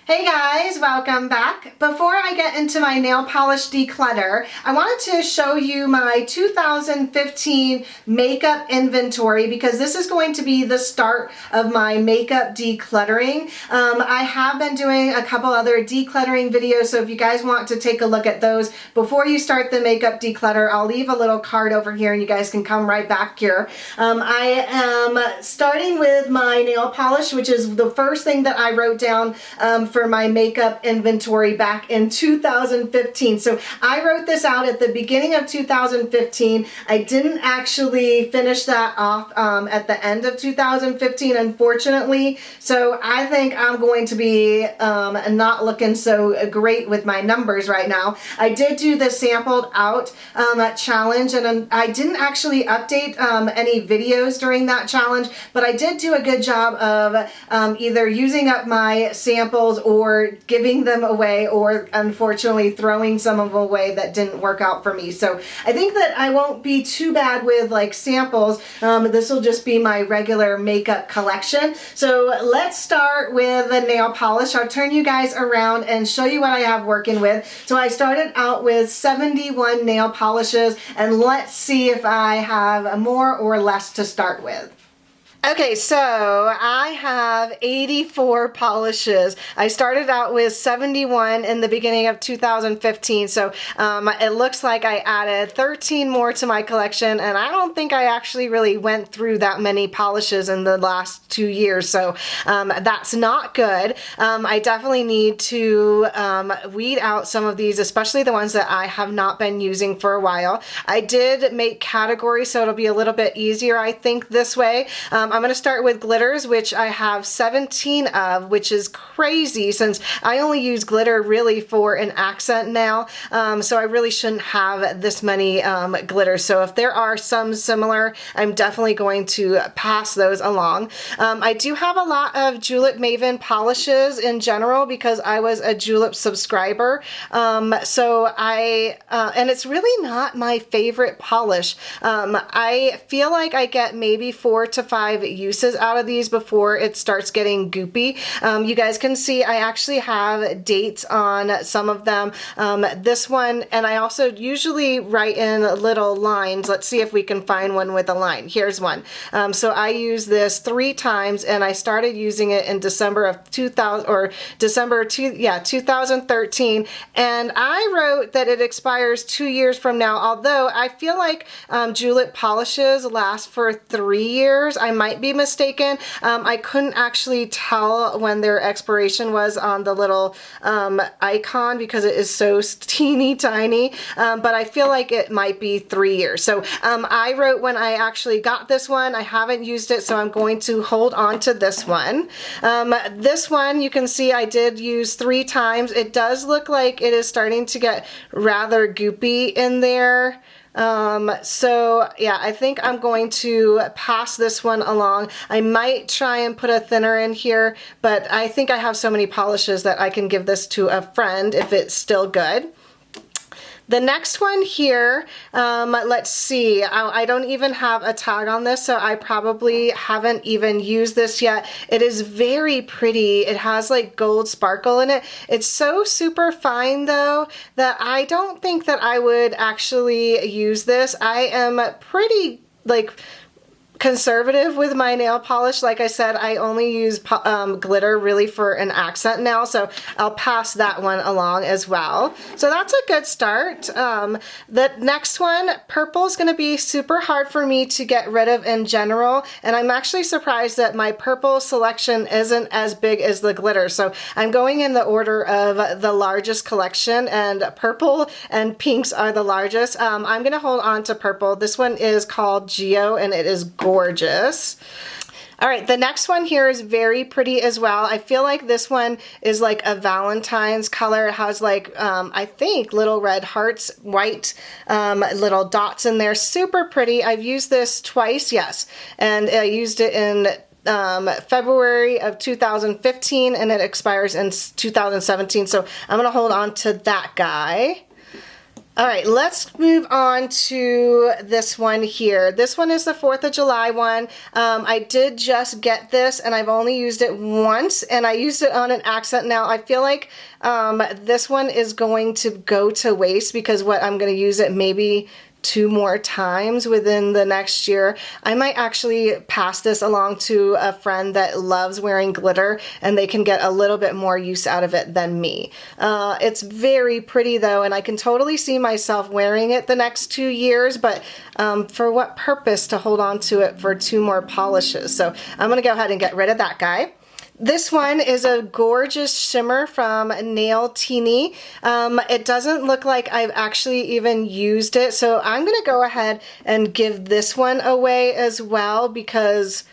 Hey guys, welcome back. Before I get into my nail polish declutter, I wanted to show you my 2015 makeup inventory because this is going to be the start of my makeup decluttering. I have been doing a couple other decluttering videos, so if you guys want to take a look at those before you start the makeup declutter, I'll leave a little card over here and you guys can come right back here. I am starting with my nail polish, which is the first thing that I wrote down for my makeup inventory back in 2015. So I wrote this out at the beginning of 2015. I didn't actually finish that off at the end of 2015, unfortunately. So I think I'm going to be not looking so great with my numbers right now. I did do the sampled out challenge, and I didn't actually update any videos during that challenge, but I did do a good job of either using up my samples or giving them away, or unfortunately throwing some of them away that didn't work out for me. So I think that I won't be too bad with like samples. This will just be my regular makeup collection. So let's start with the nail polish. I'll turn you guys around and show you what I have working with. So I started out with 71 nail polishes, and let's see if I have more or less to start with. Okay, so I have 84 polishes. I started out with 71 in the beginning of 2015, so it looks like I added 13 more to my collection, and I don't think I actually really went through that many polishes in the last 2 years, so that's not good. I definitely need to weed out some of these, especially the ones that I have not been using for a while. I did make categories, so it'll be a little bit easier, I think, this way. I'm going to start with glitters, which I have 17 of, which is crazy since I only use glitter really for an accent now, so I really shouldn't have this many glitters. So if there are some similar, I'm definitely going to pass those along. I do have a lot of Julep Maven polishes in general because I was a Julep subscriber, so and it's really not my favorite polish. I feel like I get maybe 4 to 5 uses out of these before it starts getting goopy. You guys can see I actually have dates on some of them. This one, and I also usually write in little lines. Let's see if we can find one with a line. Here's one. So I use this 3 times, and I started using it in December of 2013, and I wrote that it expires 2 years from now, although I feel like Julep polishes last for 3 years. I might be mistaken. I couldn't actually tell when their expiration was on the little icon because it is so teeny tiny, but I feel like it might be 3 years. So I wrote when I actually got this one. I haven't used it, so I'm going to hold on to this one. This one, you can see I did use 3 times. It does look like it is starting to get rather goopy in there. So yeah, I think I'm going to pass this one along. I might try and put a thinner in here, but I think I have so many polishes that I can give this to a friend if it's still good. The next one here, let's see, I don't even have a tag on this, so I probably haven't even used this yet. It is very pretty. It has like gold sparkle in it. It's so super fine though that I don't think that I would actually use this. I am pretty like conservative with my nail polish. Like I said, I only use glitter really for an accent now, so I'll pass that one along as well. So that's a good start. The next one, purple, is going to be super hard for me to get rid of in general, and I'm actually surprised that my purple selection isn't as big as the glitter. So I'm going in the order of the largest collection, and purple and pinks are the largest. I'm going to hold on to purple. This one is called Geo, and it is gorgeous. All right, the next one here is very pretty as well. I feel like this one is like a Valentine's color. It has like, I think, little red hearts, white little dots in there. Super pretty. I've used this twice, yes, and I used it in February of 2015, and it expires in 2017, so I'm going to hold on to that guy. All right, let's move on to this one here. This one is the 4th of July one. I did just get this and I've only used it once and I used it on an accent. Now I feel like this one is going to go to waste because what I'm going to use it maybe 2 more times within the next year. I might actually pass this along to a friend that loves wearing glitter and they can get a little bit more use out of it than me. It's very pretty though, and I can totally see myself wearing it the next 2 years, but for what purpose to hold on to it for 2 more polishes? So I'm gonna go ahead and get rid of that guy. This one is a gorgeous shimmer from Nail Teeny. It doesn't look like I've actually even used it, so I'm going to go ahead and give this one away as well because,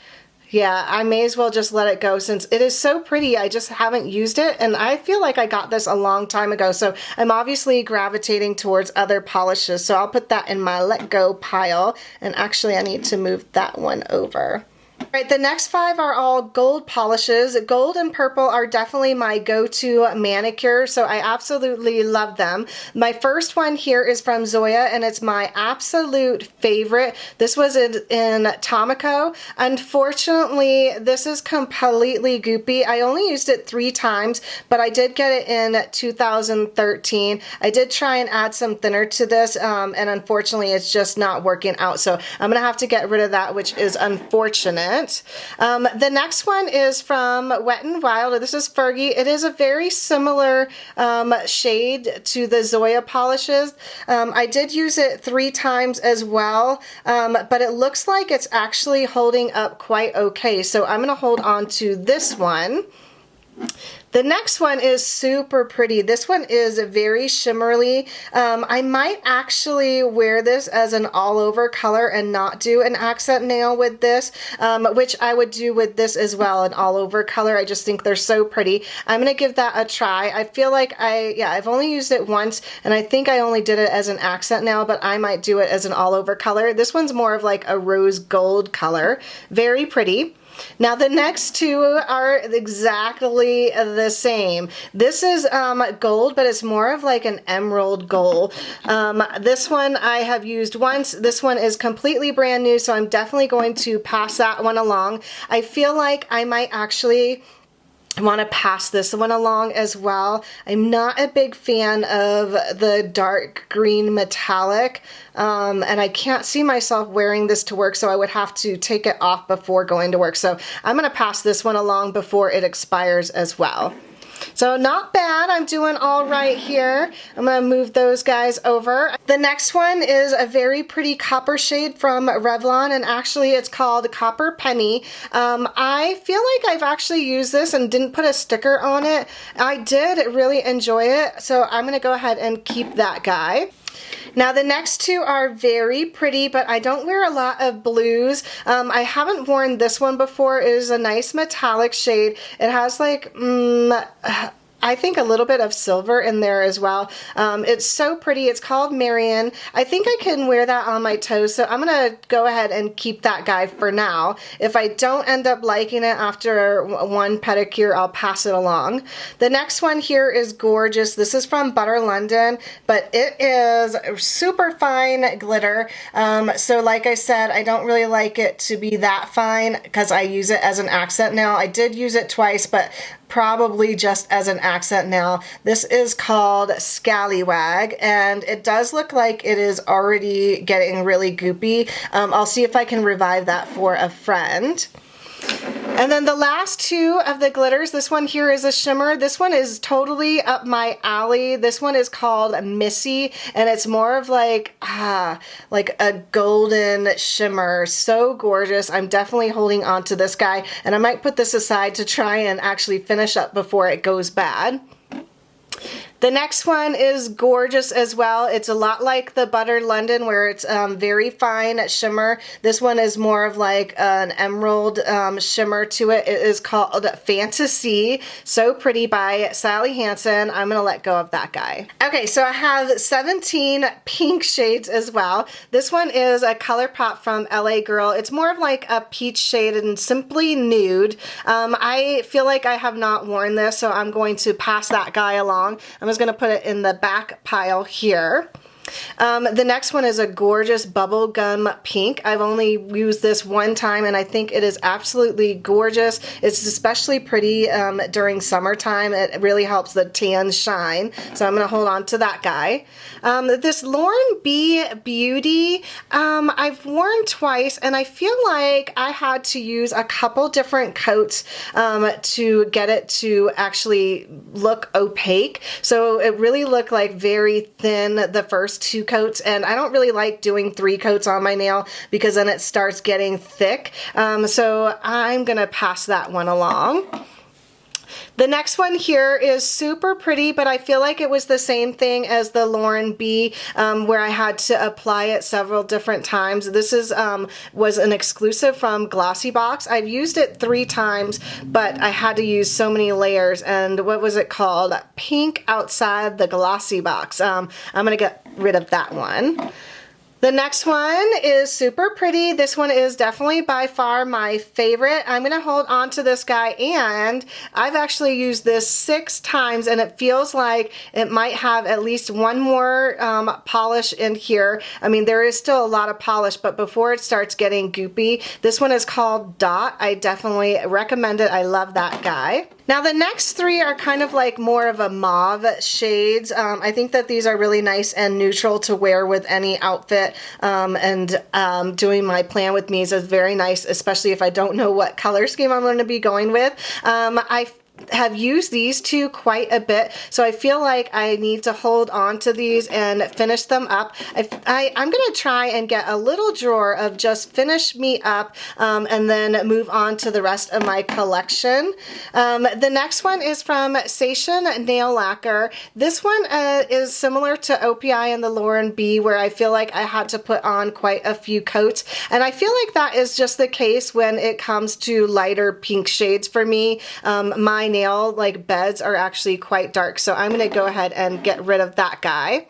yeah, I may as well just let it go since it is so pretty. I just haven't used it, and I feel like I got this a long time ago, so I'm obviously gravitating towards other polishes, so I'll put that in my let go pile, and actually I need to move that one over. All right, the next 5 are all gold polishes. Gold and purple are definitely my go-to manicure, so I absolutely love them. My first one here is from Zoya, and it's my absolute favorite. This was in Tomoko. Unfortunately, this is completely goopy. I only used it 3 times, but I did get it in 2013. I did try and add some thinner to this, and unfortunately, it's just not working out, so I'm going to have to get rid of that, which is unfortunate. The next one is from Wet n Wild. This is Fergie. It is a very similar shade to the Zoya polishes. I did use it 3 times as well, but it looks like it's actually holding up quite okay. So I'm going to hold on to this one. The next one is super pretty. This one is very shimmery. I might actually wear this as an all-over color and not do an accent nail with this, which I would do with this as well, an all-over color. I just think they're so pretty. I'm going to give that a try. I feel like I've only used it once, and I think I only did it as an accent nail, but I might do it as an all-over color. This one's more of like a rose gold color. Very pretty. Now the next 2 are exactly the same. This is gold, but it's more of like an emerald gold. This one I have used once. This one is completely brand new, so I'm definitely going to pass that one along. I feel like I might actually want to pass this one along as well. I'm not a big fan of the dark green metallic, and I can't see myself wearing this to work, so I would have to take it off before going to work. So I'm going to pass this one along before it expires as well. So not bad. I'm doing all right here. I'm going to move those guys over. The next one is a very pretty copper shade from Revlon, and actually it's called Copper Penny. I feel like I've actually used this and didn't put a sticker on it. I did really enjoy it, so I'm going to go ahead and keep that guy. Now the next 2 are very pretty, but I don't wear a lot of blues. I haven't worn this one before. It is a nice metallic shade. It has like, I think a little bit of silver in there as well. It's so pretty. It's called Marion. I think I can wear that on my toes, so I'm going to go ahead and keep that guy for now. If I don't end up liking it after 1 pedicure, I'll pass it along. The next one here is gorgeous. This is from Butter London, but it is super fine glitter. So like I said, I don't really like it to be that fine because I use it as an accent nail. I did use it twice, but probably just as an accent nail. This is called Scallywag, and it does look like it is already getting really goopy. I'll see if I can revive that for a friend. And then the last 2 of the glitters, this one here is a shimmer. This one is totally up my alley. This one is called Missy, and it's more of like a golden shimmer. So gorgeous. I'm definitely holding on to this guy, and I might put this aside to try and actually finish up before it goes bad. The next one is gorgeous as well. It's a lot like the Butter London where it's very fine shimmer. This one is more of like an emerald shimmer to it. It is called Fantasy. So pretty by Sally Hansen. I'm going to let go of that guy. Okay, so I have 17 pink shades as well. This one is a color pop from LA Girl. It's more of like a peach shade and simply nude. I feel like I have not worn this, so I'm going to pass that guy along. I'm just going to put it in the back pile here. The next one is a gorgeous bubblegum pink. I've only used this one time and I think it is absolutely gorgeous. It's especially pretty during summertime. It really helps the tan shine. So I'm going to hold on to that guy. This Lauren B Beauty, I've worn twice and I feel like I had to use a couple different coats to get it to actually look opaque. So it really looked like very thin the first two coats, and I don't really like doing 3 coats on my nail because then it starts getting thick. So I'm gonna pass that one along. The next one here is super pretty, but I feel like it was the same thing as the Lauren B, where I had to apply it several different times. This is was an exclusive from Glossybox. I've used it 3 times, but I had to use so many layers. And what was it called? Pink Outside the Glossybox. I'm gonna get rid of that one. The next one is super pretty. This one is definitely by far my favorite. I'm going to hold on to this guy, and I've actually used this 6 times and it feels like it might have at least one more polish in here. I mean, there is still a lot of polish, but before it starts getting goopy, this one is called Dot. I definitely recommend it. I love that guy. Now the next 3 are kind of like more of a mauve shades. I think that these are really nice and neutral to wear with any outfit, and doing my plan with me's is very nice, especially if I don't know what color scheme I'm going to be going with. I have used these 2 quite a bit, so I feel like I need to hold on to these and finish them up. I'm going to try and get a little drawer of just finish me up, and then move on to the rest of my collection. The next one is from Station Nail Lacquer. This one is similar to OPI and the Lauren B, where I feel like I had to put on quite a few coats, and I feel like that is just the case when it comes to lighter pink shades for me. My nail beds are actually quite dark, so I'm going to go ahead and get rid of that guy.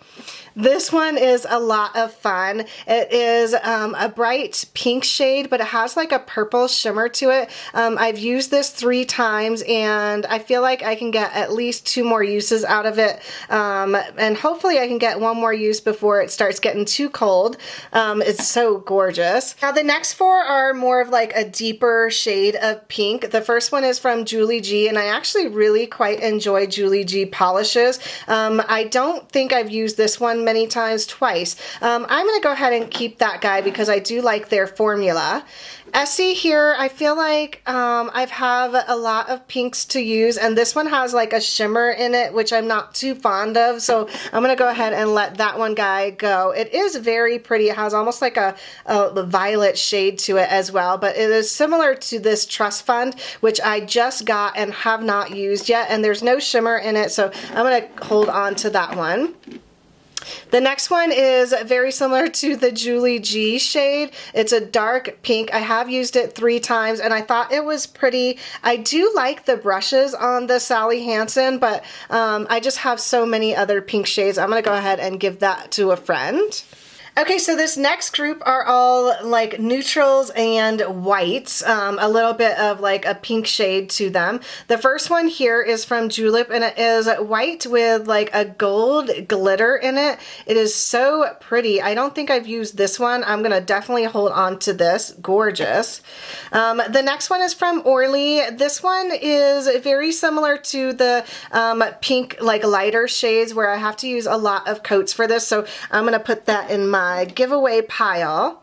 This one is a lot of fun. It is a bright pink shade, but it has like a purple shimmer to it. I've used this 3 times and I feel like I can get at least 2 more uses out of it. And hopefully I can get 1 more use before it starts getting too cold. It's so gorgeous. Now the next 4 are more of like a deeper shade of pink. The first one is from Julie G, and I actually really quite enjoy Julie G polishes. I don't think I've used this one many times, twice. I'm going to go ahead and keep that guy because I do like their formula. Essie here, I feel like I've have a lot of pinks to use, and this one has like a shimmer in it, which I'm not too fond of, so I'm going to go ahead and let that one guy go. It is very pretty. It has almost like a violet shade to it as well, but it is similar to this Trust Fund, which I just got and have not used yet, and there's no shimmer in it, so I'm going to hold on to that one. The next one is very similar to the Julie G shade. It's a dark pink. I have used it 3 times and I thought it was pretty. I do like the brushes on the Sally Hansen, but I just have so many other pink shades. I'm going to go ahead and give that to a friend. Okay, so this next group are all like neutrals and whites, a little bit of like a pink shade to them. The first one here is from Julep, and it is white with like a gold glitter in it. It is so pretty. I don't think I've used this one. I'm gonna definitely hold on to this. Gorgeous. The next one is from Orly. This one is very similar to the pink, like lighter shades, where I have to use a lot of coats for this, so I'm gonna put that in my giveaway pile.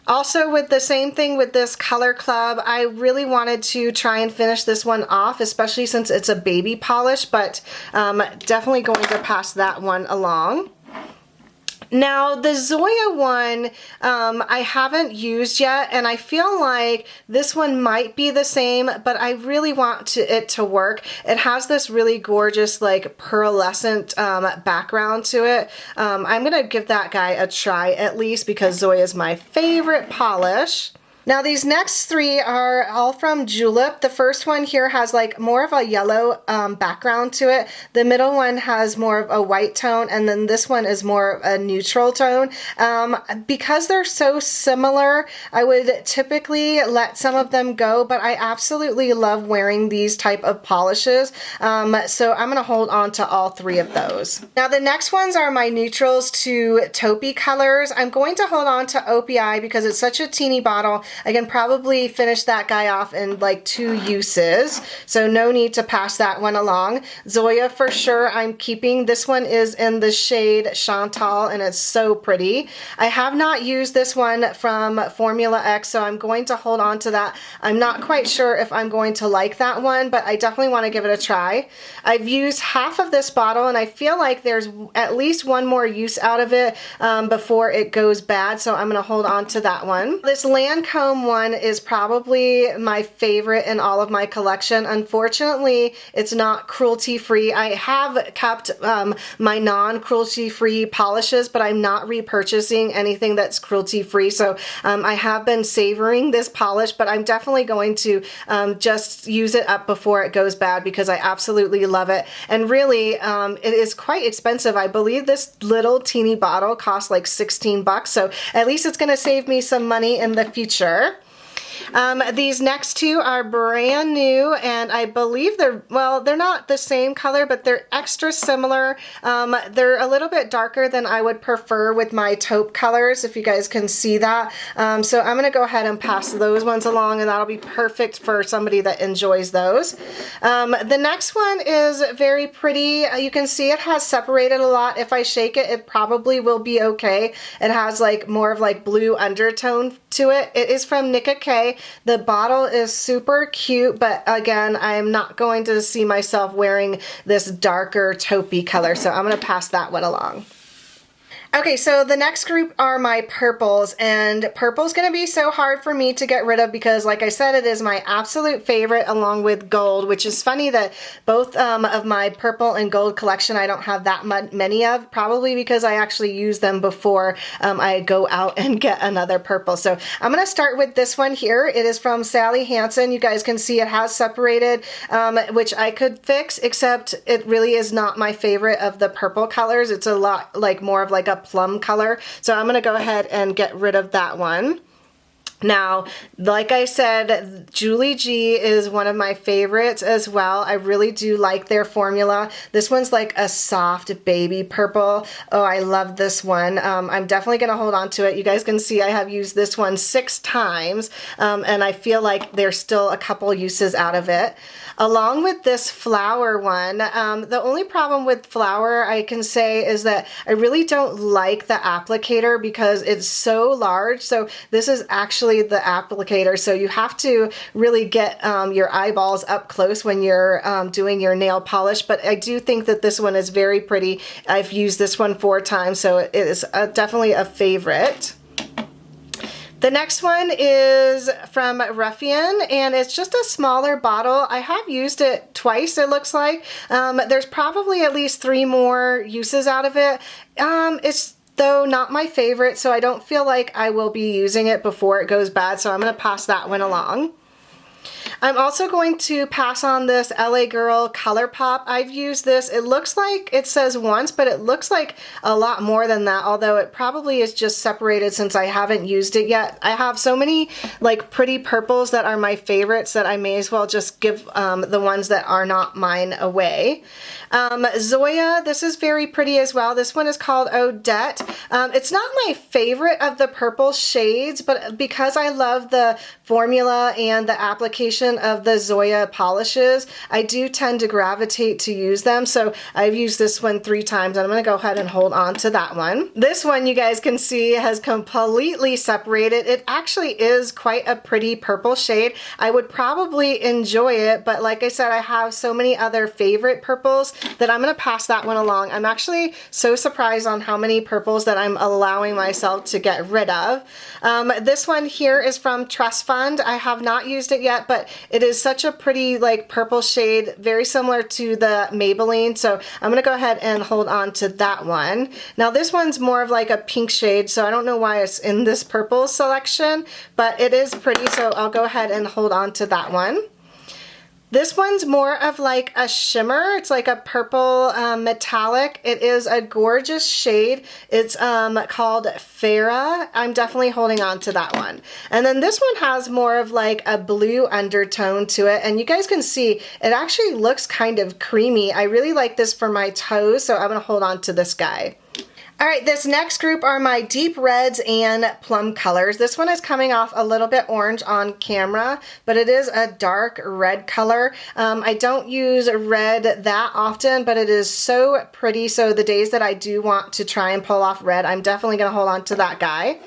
Also, with the same thing with this Color Club, I really wanted to try and finish this one off, especially since it's a baby polish, but definitely going to pass that one along. Now the Zoya one I haven't used yet, and I feel like this one might be the same, but I really want it to work. It has this really gorgeous like pearlescent background to it. I'm gonna give that guy a try at least because Zoya is my favorite polish. Now these next three are all from Julep. The first one here has like more of a yellow background to it. The middle one has more of a white tone, and then this one is more of a neutral tone. Because they're so similar, I would typically let some of them go, but I absolutely love wearing these type of polishes. So I'm gonna hold on to all three of those. Now the next ones are my neutrals to taupe colors. I'm going to hold on to OPI because it's such a teeny bottle. I can probably finish that guy off in like 2 uses, so no need to pass that one along. Zoya for sure I'm keeping. This one is in the shade Chantal and it's so pretty. I have not used this one from Formula X, so I'm going to hold on to that. I'm not quite sure if I'm going to like that one, but I definitely want to give it a try. I've used half of this bottle and I feel like there's at least one more use out of it before it goes bad, so I'm going to hold on to that one. This Lancome one is probably my favorite in all of my collection. Unfortunately, it's not cruelty free. I have kept my non-cruelty free polishes, but I'm not repurchasing anything that's cruelty free. So I have been savoring this polish, but I'm definitely going to just use it up before it goes bad because I absolutely love it. And really, it is quite expensive. I believe this little teeny bottle costs like 16 bucks. So at least it's going to save me some money in the future. These next two are brand new, and I believe they're not the same color, but they're extra similar. They're a little bit darker than I would prefer with my taupe colors, if you guys can see that. So I'm going to go ahead and pass those ones along, and that'll be perfect for somebody that enjoys those. The next one is very pretty. You can see it has separated a lot. If I shake it, it probably will be okay. It has like more of like blue undertone to it. It is from Nicka K. The bottle is super cute, but again, I am not going to see myself wearing this darker taupey color, so I'm going to pass that one along. Okay, so the next group are my purples, and purple's going to be so hard for me to get rid of because, like I said, it is my absolute favorite along with gold, which is funny that both of my purple and gold collection I don't have that many of, probably because I actually use them before I go out and get another purple. So I'm going to start with this one here. It is from Sally Hansen. You guys can see it has separated, which I could fix, except it really is not my favorite of the purple colors. It's a lot like more of like a plum color. So I'm going to go ahead and get rid of that one. Now, like I said, Julie G is one of my favorites as well. I really do like their formula. This one's like a soft baby purple. Oh, I love this one. I'm definitely going to hold on to it. You guys can see I have used this one 6 times, and I feel like there's still a couple uses out of it. Along with this flower one, the only problem with flower I can say is that I really don't like the applicator because it's so large. So this is actually the applicator, so you have to really get your eyeballs up close when you're doing your nail polish, but I do think that this one is very pretty. I've used this one 4 times, so it is definitely a favorite. The next one is from Ruffian, and it's just a smaller bottle. I have used it twice, it looks like. There's probably at least 3 more uses out of it. It's though not my favorite, so I don't feel like I will be using it before it goes bad, so I'm going to pass that one along. I'm also going to pass on this LA Girl Color Pop. I've used this. It looks like it says once, but it looks like a lot more than that, although it probably is just separated since I haven't used it yet. I have so many like pretty purples that are my favorites that I may as well just give the ones that are not mine away. Zoya, this is very pretty as well. This one is called Odette. It's not my favorite of the purple shades, but because I love the formula and the application of the Zoya polishes, I do tend to gravitate to use them. So I've used this one 3 times, and I'm going to go ahead and hold on to that one. This one you guys can see has completely separated. It actually is quite a pretty purple shade. I would probably enjoy it, but like I said, I have so many other favorite purples that I'm going to pass that one along. I'm actually so surprised on how many purples that I'm allowing myself to get rid of. This one here is from Trust Fund. I have not used it yet, but It is such a pretty like purple shade, very similar to the Maybelline. So I'm gonna go ahead and hold on to that one. Now this one's more of like a pink shade, so I don't know why it's in this purple selection, but it is pretty, so I'll go ahead and hold on to that one. This one's more of like a shimmer. It's like a purple metallic. It is a gorgeous shade. It's called Farah. I'm definitely holding on to that one. And then this one has more of like a blue undertone to it. And you guys can see it actually looks kind of creamy. I really like this for my toes, so I'm gonna hold on to this guy. All right, this next group are my deep reds and plum colors. This one is coming off a little bit orange on camera, but it is a dark red color. I don't use red that often, but it is so pretty. So the days that I do want to try and pull off red, I'm definitely gonna hold on to that guy.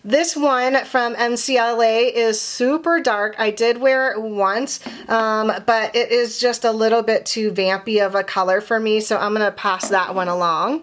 This one from MCLA is super dark. I did wear it once, but it is just a little bit too vampy of a color for me, so I'm gonna pass that one along.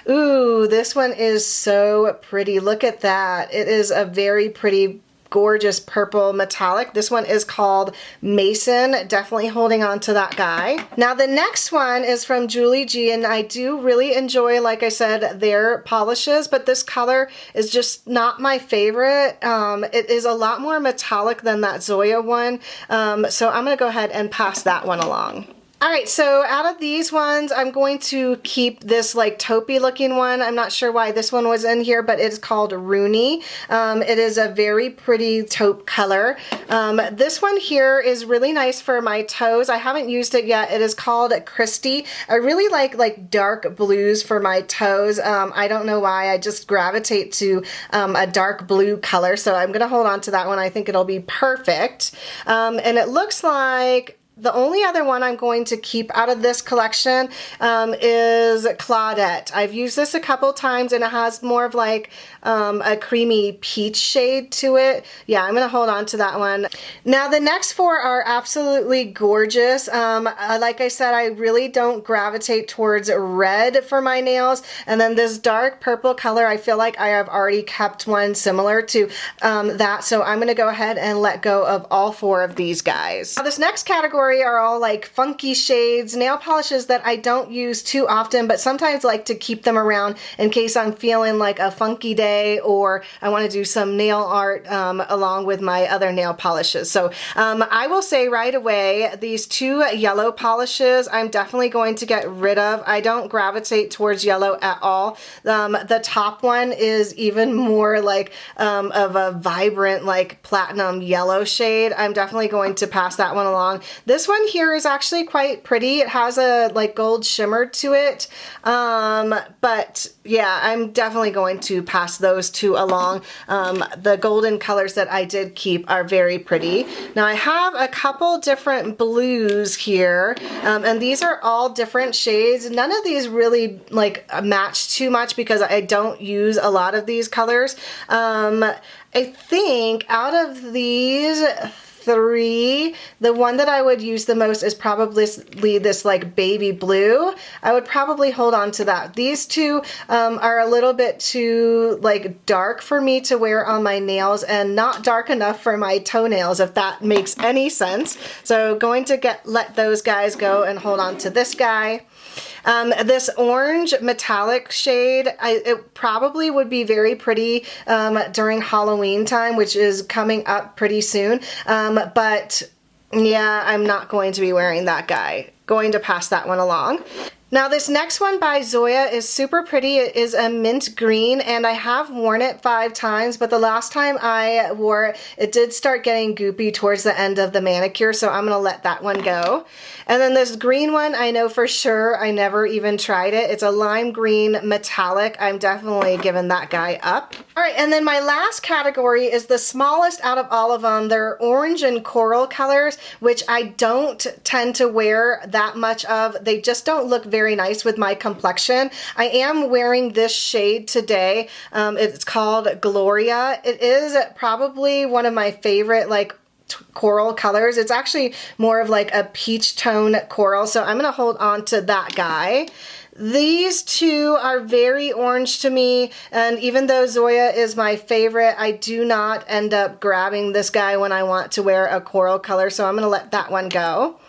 Ooh, this one is so pretty. Look at that. It is a very pretty, gorgeous purple metallic. This one is called Mason. Definitely holding on to that guy. Now the next one is from Julie G, and I do really enjoy, like I said, their polishes, but this color is just not my favorite. It is a lot more metallic than that Zoya one, so I'm gonna go ahead and pass that one along. All right, so out of these ones, I'm going to keep this like taupe looking one. I'm not sure why this one was in here, but it's called Rooney. It is a very pretty taupe color. This one here is really nice for my toes. I haven't used it yet. It is called Christy. I really like dark blues for my toes. I don't know why. I just gravitate to a dark blue color, so I'm gonna hold on to that one. I think it'll be perfect. And it looks like the only other one I'm going to keep out of this collection is Claudette. I've used this a couple times and it has more of like a creamy peach shade to it. Yeah, I'm gonna hold on to that one. Now the next four are absolutely gorgeous. Like I said, I really don't gravitate towards red for my nails. And then this dark purple color, I feel like I have already kept one similar to that. So I'm gonna go ahead and let go of all four of these guys. Now this next category are all like funky shades, nail polishes that I don't use too often, but sometimes like to keep them around in case I'm feeling like a funky day or I want to do some nail art along with my other nail polishes. So I will say right away, these two yellow polishes I'm definitely going to get rid of. I don't gravitate towards yellow at all. The top one is even more like of a vibrant like platinum yellow shade. I'm definitely going to pass that one along. This one here is actually quite pretty. It has a like gold shimmer to it. But yeah, I'm definitely going to pass those two along. The golden colors that I did keep are very pretty. Now I have a couple different blues here, and these are all different shades. None of these really like match too much because I don't use a lot of these colors. I think out of these three, the one that I would use the most is probably this like baby blue. I would probably hold on to that. These two are a little bit too like dark for me to wear on my nails and not dark enough for my toenails, if that makes any sense. So going to let those guys go and hold on to this guy. This orange metallic shade, it probably would be very pretty during Halloween time, which is coming up pretty soon. But yeah, I'm not going to be wearing that guy. Going to pass that one along. Now this next one by Zoya is super pretty. It is a mint green and I have worn it 5 times, but the last time I wore it, it did start getting goopy towards the end of the manicure, so I'm gonna let that one go. And then this green one, I know for sure, I never even tried it. It's a lime green metallic. I'm definitely giving that guy up. All right, and then my last category is the smallest out of all of them. They're orange and coral colors, which I don't tend to wear that much of. They just don't look very nice with my complexion. I am wearing this shade today. It's called Gloria. It is probably one of my favorite like coral colors. It's actually more of like a peach tone coral, so I'm gonna hold on to that guy. These two are very orange to me, and even though Zoya is my favorite, I do not end up grabbing this guy when I want to wear a coral color, so I'm gonna let that one go.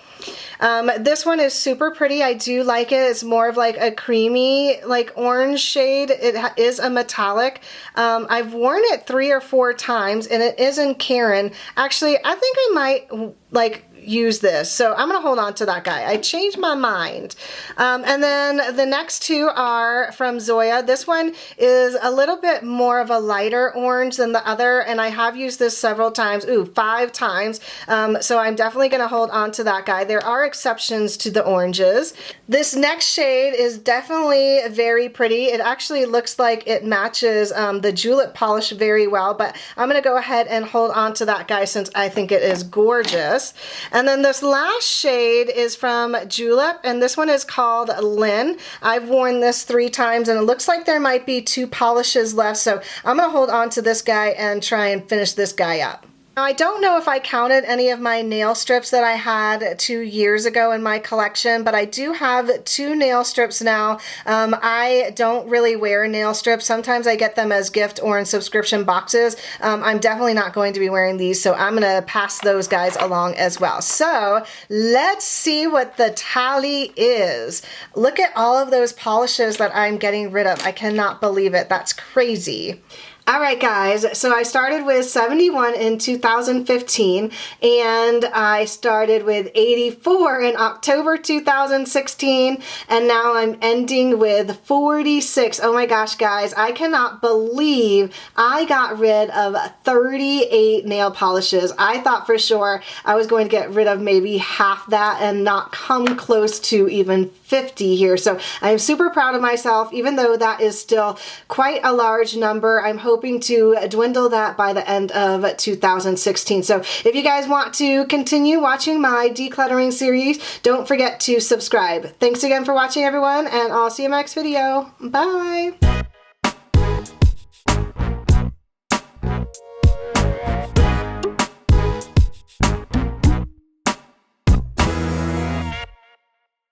This one is super pretty. I do like it. It's more of like a creamy, like orange shade. It is a metallic. I've worn it 3 or 4 times, and it is in Karen. Actually, I think I might like use this, so I'm gonna hold on to that guy. I changed my mind. And then the next two are from Zoya. This one is a little bit more of a lighter orange than the other, and I have used this several times, 5 times, so I'm definitely gonna hold on to that guy. There are exceptions to the oranges. This next shade is definitely very pretty. It actually looks like it matches the julep polish very well, but I'm gonna go ahead and hold on to that guy since I think it is gorgeous. And then this last shade is from Julep, and this one is called Lynn. I've worn this 3 times, and it looks like there might be 2 polishes left, so I'm gonna hold on to this guy and try and finish this guy up. Now, I don't know if I counted any of my nail strips that I had 2 years ago in my collection, but I do have 2 nail strips now. I don't really wear nail strips. Sometimes I get them as gift or in subscription boxes. I'm definitely not going to be wearing these, so I'm gonna pass those guys along as well. So let's see what the tally is. Look at all of those polishes that I'm getting rid of. I cannot believe it. That's crazy. Alright guys, so I started with 71 in 2015, and I started with 84 in October 2016, and now I'm ending with 46. Oh my gosh guys, I cannot believe I got rid of 38 nail polishes. I thought for sure I was going to get rid of maybe half that and not come close to even 50 here. So I'm super proud of myself, even though that is still quite a large number. I'm hoping to dwindle that by the end of 2016. So if you guys want to continue watching my decluttering series, don't forget to subscribe. Thanks again for watching everyone, and I'll see you in my next video. Bye!